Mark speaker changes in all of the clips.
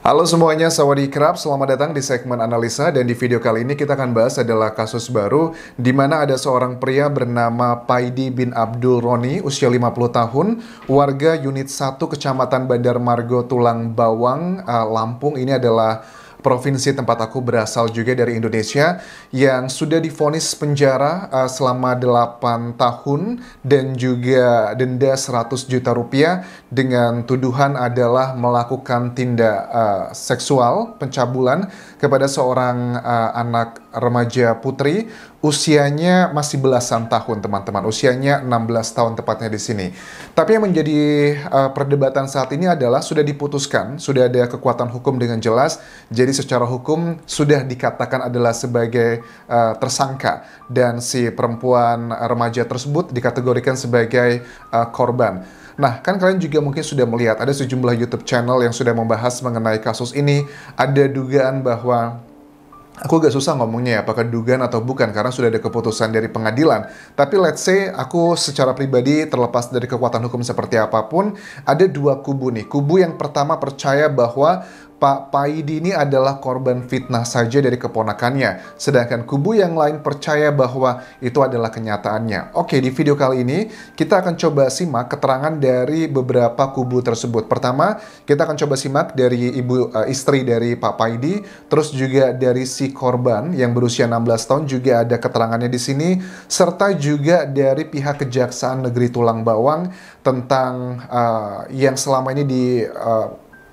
Speaker 1: Halo semuanya, sawadee-krap, selamat datang di segmen analisa dan di video kali ini kita akan bahas adalah kasus baru di mana ada seorang pria bernama Paidi bin Abdul Roni, usia 50 tahun, warga unit 1 Kecamatan Bandar Margo Tulang Bawang, Lampung. Ini adalah provinsi tempat aku berasal juga dari Indonesia, yang sudah divonis penjara selama 8 tahun dan juga denda 100 juta rupiah dengan tuduhan adalah melakukan tindak seksual pencabulan kepada seorang anak remaja putri, usianya masih belasan tahun teman-teman, usianya 16 tahun tepatnya di sini. Tapi yang menjadi perdebatan saat ini adalah sudah diputuskan, sudah ada kekuatan hukum dengan jelas, jadi secara hukum sudah dikatakan adalah sebagai tersangka dan si perempuan remaja tersebut dikategorikan sebagai korban. Nah, kan kalian juga mungkin sudah melihat ada sejumlah YouTube channel yang sudah membahas mengenai kasus ini. Ada dugaan bahwa aku agak susah ngomongnya ya, apakah dugaan atau bukan, karena sudah ada keputusan dari pengadilan. Tapi let's say, aku secara pribadi terlepas dari kekuatan hukum seperti apapun, ada dua kubu nih. Kubu yang pertama percaya bahwa Pak Paidi ini adalah korban fitnah saja dari keponakannya. Sedangkan kubu yang lain percaya bahwa itu adalah kenyataannya. Oke, di video kali ini kita akan coba simak keterangan dari beberapa kubu tersebut. Pertama, kita akan coba simak dari istri dari Pak Paidi, terus juga dari si korban yang berusia 16 tahun juga ada keterangannya di sini, serta juga dari pihak Kejaksaan Negeri Tulang Bawang tentang yang selama ini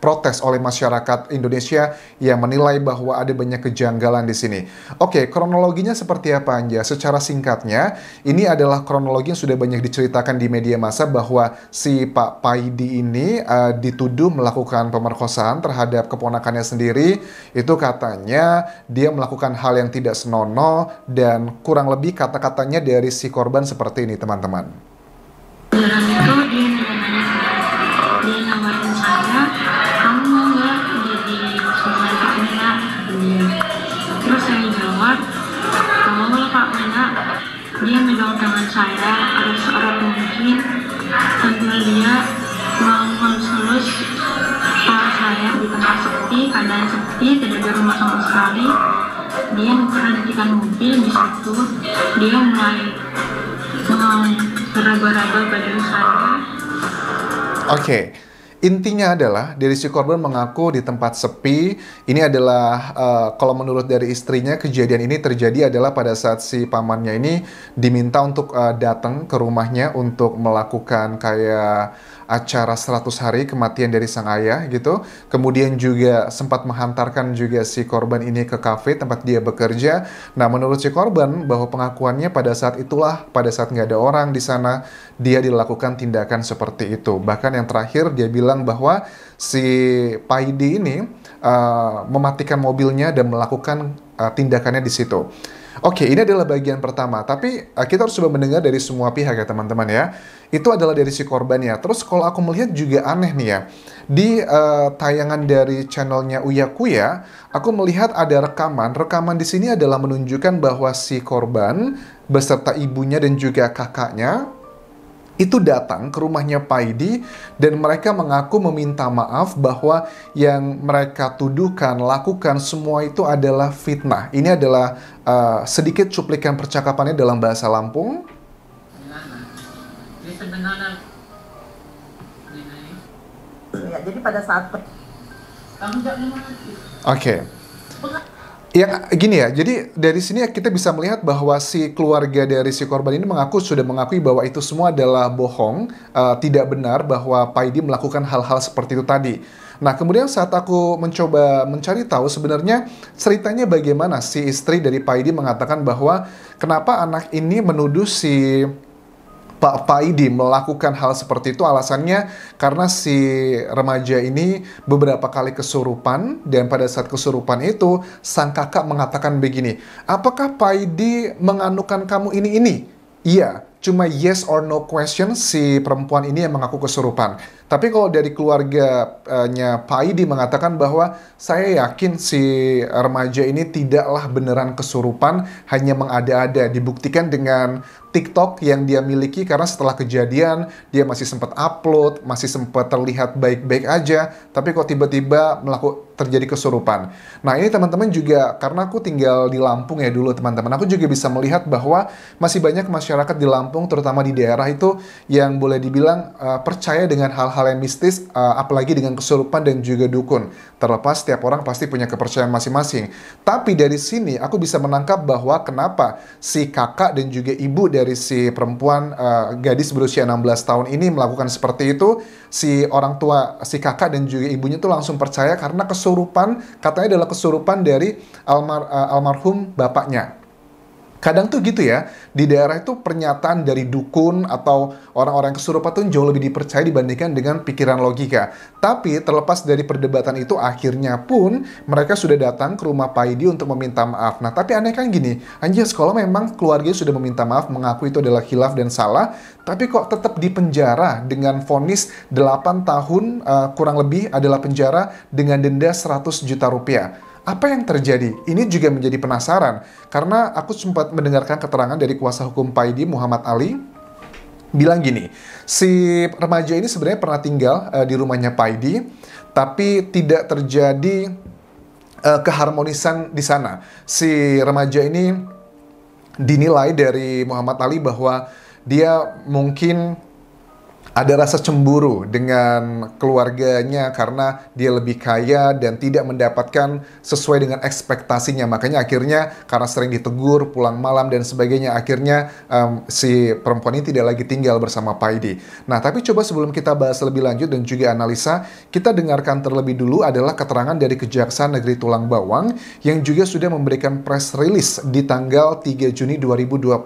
Speaker 1: protes oleh masyarakat Indonesia yang menilai bahwa ada banyak kejanggalan di sini. Oke, kronologinya seperti apa Anja? Secara singkatnya, ini adalah kronologi yang sudah banyak diceritakan di media massa bahwa si Pak Paidi ini dituduh melakukan pemerkosaan terhadap keponakannya sendiri. Itu katanya dia melakukan hal yang tidak senonoh dan kurang lebih kata-katanya dari si korban seperti ini, teman-teman.
Speaker 2: Dia nawarin saya, kamu mau nggak jadi suami Kak Mina? Terus saya jawab, kalau mau Kak Mina. Dia megang tangan saya ada seorang mungkin sambil dia mau mengelus kepala saya di tempat sepi, keadaan sepi, tidak ada rumah sama sekali. Dia memperhatikan mobil. Di situ dia mulai meraba-raba badan saya.
Speaker 1: Oke, intinya adalah dari si korban mengaku di tempat sepi. Ini adalah kalau menurut dari istrinya, kejadian ini terjadi adalah pada saat si pamannya ini diminta untuk datang ke rumahnya untuk melakukan kayak acara 100 hari kematian dari sang ayah gitu. Kemudian juga sempat menghantarkan juga si korban ini ke kafe tempat dia bekerja. Nah, menurut si korban bahwa pengakuannya pada saat itulah, pada saat nggak ada orang di sana, dia dilakukan tindakan seperti itu. Bahkan yang terakhir dia bilang bahwa si Paidi ini mematikan mobilnya dan melakukan tindakannya di situ. Oke, ini adalah bagian pertama, tapi kita harus coba mendengar dari semua pihak ya teman-teman ya. Itu adalah dari si korbannya. Terus kalau aku melihat juga aneh nih ya, di tayangan dari channelnya Uya Kuya, aku melihat ada rekaman. Rekaman di sini adalah menunjukkan bahwa si korban beserta ibunya dan juga kakaknya itu datang ke rumahnya Paidi dan mereka mengaku meminta maaf bahwa yang mereka tuduhkan, lakukan semua itu adalah fitnah. Ini adalah sedikit cuplikan percakapannya dalam bahasa Lampung.
Speaker 3: Ya, jadi pada saat
Speaker 1: Oke. Yang gini ya, jadi dari sini kita bisa melihat bahwa si keluarga dari si korban ini sudah mengakui bahwa itu semua adalah bohong, tidak benar bahwa Paidi melakukan hal-hal seperti itu tadi. Nah, kemudian saat aku mencoba mencari tahu sebenarnya ceritanya bagaimana si istri dari Paidi mengatakan bahwa kenapa anak ini menuduh si Pak Paidi melakukan hal seperti itu, alasannya karena si remaja ini beberapa kali kesurupan dan pada saat kesurupan itu sang kakak mengatakan begini, apakah Paidi menganukan kamu ini? Iya, cuma yes or no question si perempuan ini yang mengaku kesurupan. Tapi kalau dari keluarganya Pak Aidi mengatakan bahwa saya yakin si remaja ini tidaklah beneran kesurupan, hanya mengada-ada. Dibuktikan dengan TikTok yang dia miliki karena setelah kejadian dia masih sempat upload, masih sempat terlihat baik-baik aja, tapi kok tiba-tiba terjadi kesurupan. Nah ini teman-teman juga, karena aku tinggal di Lampung ya dulu teman-teman, aku juga bisa melihat bahwa masih banyak masyarakat di Lampung, terutama di daerah itu, yang boleh dibilang percaya dengan hal-hal yang mistis, apalagi dengan kesurupan dan juga dukun. Terlepas setiap orang pasti punya kepercayaan masing-masing. Tapi dari sini aku bisa menangkap bahwa kenapa si kakak dan juga ibu dari si perempuan gadis berusia 16 tahun ini melakukan seperti itu. Si orang tua, si kakak dan juga ibunya tuh langsung percaya karena kesurupan, katanya adalah kesurupan dari almarhum bapaknya. Kadang tuh gitu ya, di daerah itu pernyataan dari dukun atau orang-orang kesurupan tuh jauh lebih dipercaya dibandingkan dengan pikiran logika. Tapi terlepas dari perdebatan itu, akhirnya pun mereka sudah datang ke rumah Pak Aidi untuk meminta maaf. Nah tapi aneh kan gini, Anjas, kalau memang keluarganya sudah meminta maaf, mengaku itu adalah khilaf dan salah, tapi kok tetap dipenjara dengan vonis 8 tahun kurang lebih adalah penjara dengan denda 100 juta rupiah. Apa yang terjadi? Ini juga menjadi penasaran, karena aku sempat mendengarkan keterangan dari kuasa hukum Pak Aidi, Muhammad Ali, bilang gini, si remaja ini sebenarnya pernah tinggal di rumahnya Pak Aidi, tapi tidak terjadi keharmonisan di sana. Si remaja ini dinilai dari Muhammad Ali bahwa dia mungkin ada rasa cemburu dengan keluarganya karena dia lebih kaya dan tidak mendapatkan sesuai dengan ekspektasinya. Makanya akhirnya karena sering ditegur, pulang malam dan sebagainya, akhirnya si perempuan ini tidak lagi tinggal bersama Pak Aidi. Nah, tapi coba sebelum kita bahas lebih lanjut dan juga analisa, kita dengarkan terlebih dulu adalah keterangan dari Kejaksaan Negeri Tulang Bawang yang juga sudah memberikan press release di tanggal 3 Juni 2022.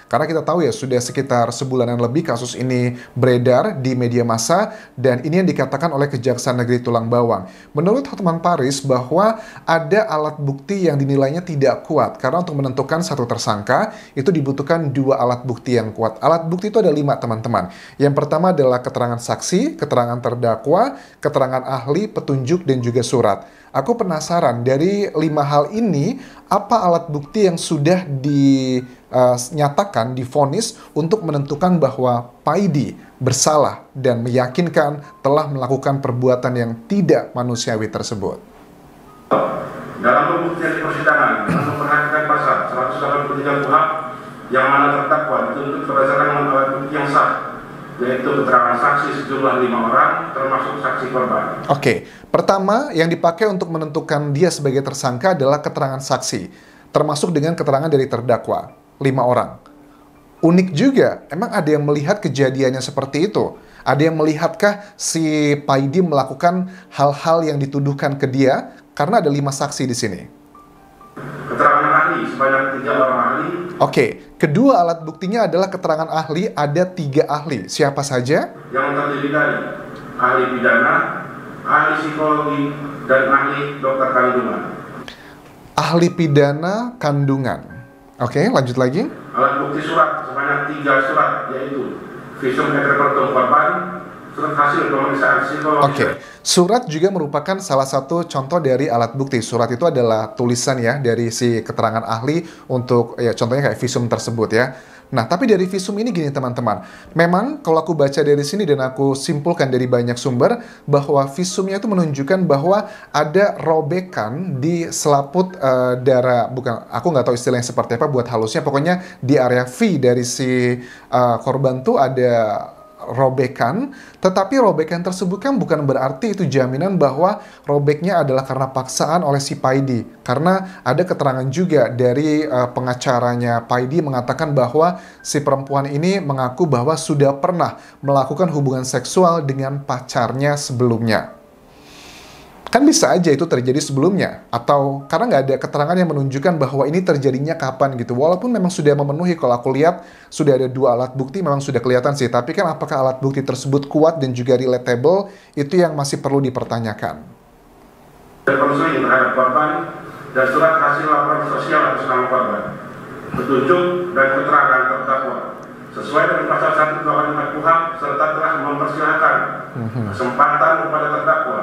Speaker 1: Karena kita tahu ya, sudah sekitar sebulanan lebih kasus ini beredar di media massa, dan ini yang dikatakan oleh Kejaksaan Negeri Tulang Bawang. Menurut Hotman Paris bahwa ada alat bukti yang dinilainya tidak kuat, karena untuk menentukan satu tersangka itu dibutuhkan 2 alat bukti yang kuat. Alat bukti itu ada 5 teman-teman. Yang pertama adalah keterangan saksi, keterangan terdakwa, keterangan ahli, petunjuk, dan juga surat. Aku penasaran dari 5 hal ini, apa alat bukti yang sudah dinyatakan, divonis untuk menentukan bahwa Pak Aidi bersalah dan meyakinkan telah melakukan perbuatan yang tidak manusiawi tersebut.
Speaker 4: Dalam pembuktian di persidangan, dengan memperhatikan pasal 183 KUHP yang mana terdakwa dituntut berdasarkan alat bukti yang sah, yaitu keterangan saksi sejumlah 5 orang, termasuk saksi korban.
Speaker 1: Oke, pertama yang dipakai untuk menentukan dia sebagai tersangka adalah keterangan saksi, termasuk dengan keterangan dari terdakwa, 5 orang. Unik juga, emang ada yang melihat kejadiannya seperti itu? Ada yang melihatkah si Pak Aidi melakukan hal-hal yang dituduhkan ke dia? Karena ada 5 saksi di sini.
Speaker 4: Keterangan ahli, sebanyak 3 orang ahli.
Speaker 1: Oke, kedua alat buktinya adalah keterangan ahli, ada 3 ahli. Siapa saja?
Speaker 4: Yang terdiri dari ahli pidana, ahli psikologi, dan ahli dokter kandungan. Ahli
Speaker 1: pidana kandungan. Oke, lanjut lagi.
Speaker 4: Alat bukti surat, sebanyak 3 surat, yaitu visum et repertum korban, surat hasil pemeriksaan psikologis.
Speaker 1: Oke, surat juga merupakan salah satu contoh dari alat bukti. Surat itu adalah tulisan ya dari si keterangan ahli untuk ya contohnya kayak visum tersebut ya. Nah, tapi dari visum ini gini teman-teman. Memang kalau aku baca dari sini dan aku simpulkan dari banyak sumber bahwa visumnya itu menunjukkan bahwa ada robekan di selaput darah, bukan, aku nggak tahu istilahnya seperti apa buat halusnya, pokoknya di area V dari si korban tuh ada robekan, tetapi robekan tersebut kan bukan berarti itu jaminan bahwa robeknya adalah karena paksaan oleh si Pak Aidi. Karena ada keterangan juga dari pengacaranya Pak Aidi mengatakan bahwa si perempuan ini mengaku bahwa sudah pernah melakukan hubungan seksual dengan pacarnya sebelumnya. Kan bisa aja itu terjadi sebelumnya, atau karena nggak ada keterangan yang menunjukkan bahwa ini terjadinya kapan gitu. Walaupun memang sudah memenuhi, kalau aku lihat sudah ada 2 alat bukti, memang sudah kelihatan sih. Tapi kan apakah alat bukti tersebut kuat dan juga relatable, itu yang masih perlu dipertanyakan.
Speaker 4: Konseling terhadap korban dan surat hasil laporan sosial atas nama korban, petunjuk dan keterangan terdakwa, sesuai dengan pasal 184 KUHP serta telah mempersilahkan kesempatan kepada terdakwa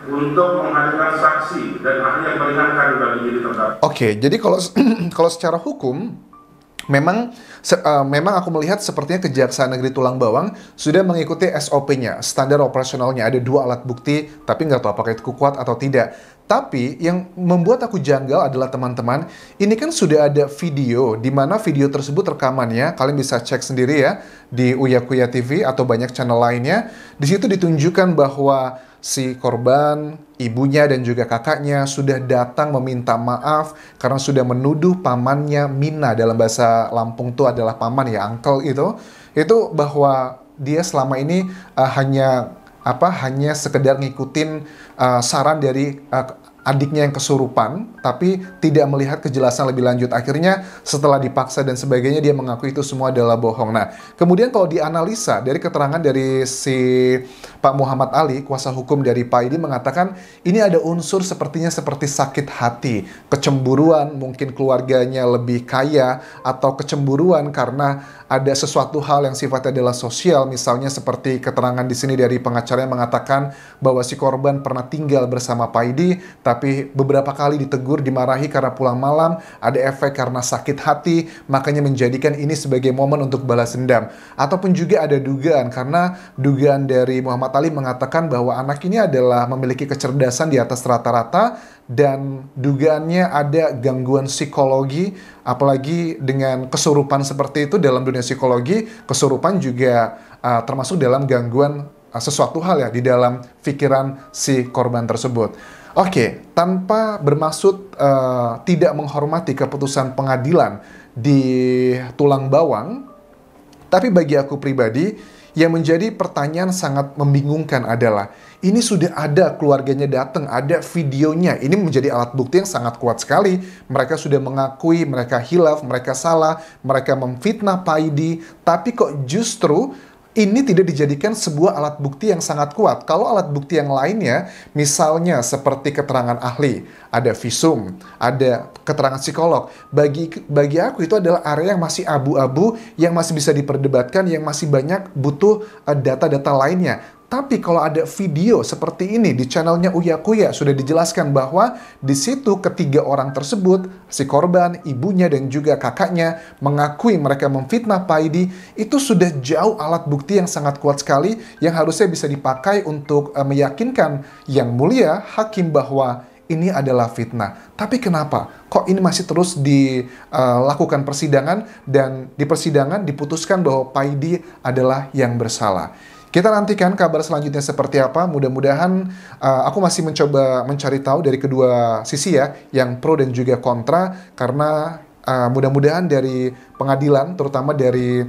Speaker 4: untuk menghadirkan saksi dan ahli yang meringankan bagi diri terdakwa.
Speaker 1: Oke, jadi kalau secara hukum memang aku melihat sepertinya Kejaksaan Negeri Tulang Bawang sudah mengikuti SOP-nya, standar operasionalnya. Ada 2 alat bukti, tapi nggak tahu apakah itu kuat atau tidak. Tapi yang membuat aku janggal adalah teman-teman, ini kan sudah ada video, di mana video tersebut rekamannya, kalian bisa cek sendiri ya, di Uya Kuya TV atau banyak channel lainnya. Di situ ditunjukkan bahwa si korban, ibunya dan juga kakaknya sudah datang meminta maaf karena sudah menuduh pamannya Mina, dalam bahasa Lampung itu adalah paman ya, uncle itu bahwa dia selama ini hanya sekedar ngikutin saran dari adiknya yang kesurupan, tapi tidak melihat kejelasan lebih lanjut. Akhirnya setelah dipaksa dan sebagainya, dia mengaku itu semua adalah bohong. Nah, kemudian kalau dianalisa dari keterangan dari si Pak Muhammad Ali, kuasa hukum dari Pak Idi, mengatakan ini ada unsur sepertinya seperti sakit hati, kecemburuan, mungkin keluarganya lebih kaya, atau kecemburuan karena ada sesuatu hal yang sifatnya adalah sosial, misalnya seperti keterangan di sini dari pengacaranya mengatakan bahwa si korban pernah tinggal bersama Pak Idi, tapi beberapa kali ditegur, dimarahi karena pulang malam, ada efek karena sakit hati, makanya menjadikan ini sebagai momen untuk balas dendam. Ataupun juga ada dugaan, karena dugaan dari Muhammad Ali mengatakan bahwa anak ini adalah memiliki kecerdasan di atas rata-rata, dan dugaannya ada gangguan psikologi, apalagi dengan kesurupan seperti itu. Dalam dunia psikologi, kesurupan juga termasuk dalam gangguan sesuatu hal ya di dalam pikiran si korban tersebut. Oke, tanpa bermaksud tidak menghormati keputusan pengadilan di Tulang Bawang, tapi bagi aku pribadi, yang menjadi pertanyaan sangat membingungkan adalah, ini sudah ada keluarganya datang, ada videonya. Ini menjadi alat bukti yang sangat kuat sekali. Mereka sudah mengakui, mereka hilaf, mereka salah, mereka memfitnah Pak Idi, tapi kok justru ini tidak dijadikan sebuah alat bukti yang sangat kuat. Kalau alat bukti yang lainnya, misalnya seperti keterangan ahli, ada visum, ada keterangan psikolog, bagi aku itu adalah area yang masih abu-abu, yang masih bisa diperdebatkan, yang masih banyak butuh data-data lainnya. Tapi kalau ada video seperti ini di channelnya Uya Kuya, sudah dijelaskan bahwa di situ ketiga orang tersebut, si korban, ibunya, dan juga kakaknya, mengakui mereka memfitnah Pak Idi. Itu sudah jauh alat bukti yang sangat kuat sekali, yang harusnya bisa dipakai untuk meyakinkan yang mulia hakim bahwa ini adalah fitnah. Tapi kenapa? Kok ini masih terus dilakukan persidangan, dan di persidangan diputuskan bahwa Pak Idi adalah yang bersalah. Kita nantikan kabar selanjutnya seperti apa. Mudah-mudahan aku masih mencoba mencari tahu dari kedua sisi ya, yang pro dan juga kontra, karena mudah-mudahan dari pengadilan, terutama dari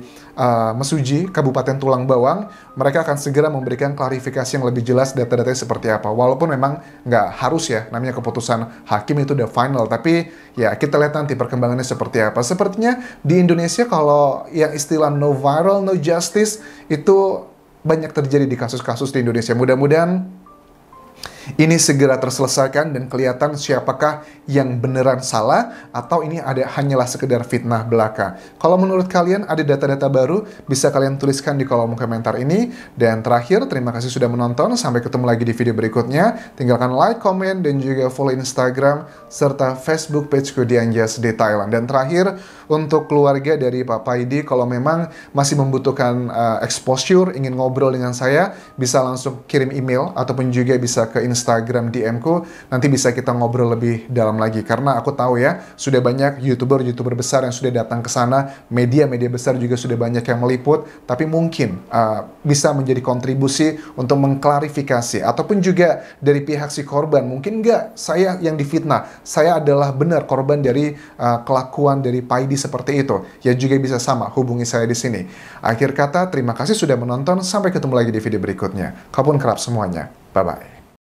Speaker 1: Mesuji, Kabupaten Tulang Bawang, mereka akan segera memberikan klarifikasi yang lebih jelas data-datanya seperti apa. Walaupun memang nggak harus ya, namanya keputusan hakim itu udah final, tapi ya kita lihat nanti perkembangannya seperti apa. Sepertinya di Indonesia kalau yang istilah no viral, no justice itu banyak terjadi di kasus-kasus di Indonesia. Mudah-mudahan ini segera terselesaikan dan kelihatan siapakah yang beneran salah, atau ini hanyalah sekedar fitnah belaka. Kalau menurut kalian ada data-data baru, bisa kalian tuliskan di kolom komentar ini. Dan terakhir, terima kasih sudah menonton. Sampai ketemu lagi di video berikutnya. Tinggalkan like, komen, dan juga follow Instagram serta Facebook pageku Dianjas di Thailand. Dan terakhir, untuk keluarga dari Pak Paidi, kalau memang masih membutuhkan exposure, ingin ngobrol dengan saya, bisa langsung kirim email ataupun juga bisa ke Instagram DM-ku, nanti bisa kita ngobrol lebih dalam lagi. Karena aku tahu ya, sudah banyak YouTuber besar yang sudah datang ke sana, media besar juga sudah banyak yang meliput, tapi mungkin bisa menjadi kontribusi untuk mengklarifikasi, ataupun juga dari pihak si korban, mungkin nggak saya yang difitnah, saya adalah benar korban dari kelakuan dari Paidi seperti itu, ya juga bisa sama, hubungi saya di sini. Akhir kata, terima kasih sudah menonton, sampai ketemu lagi di video berikutnya. Kapun kerap semuanya, bye-bye.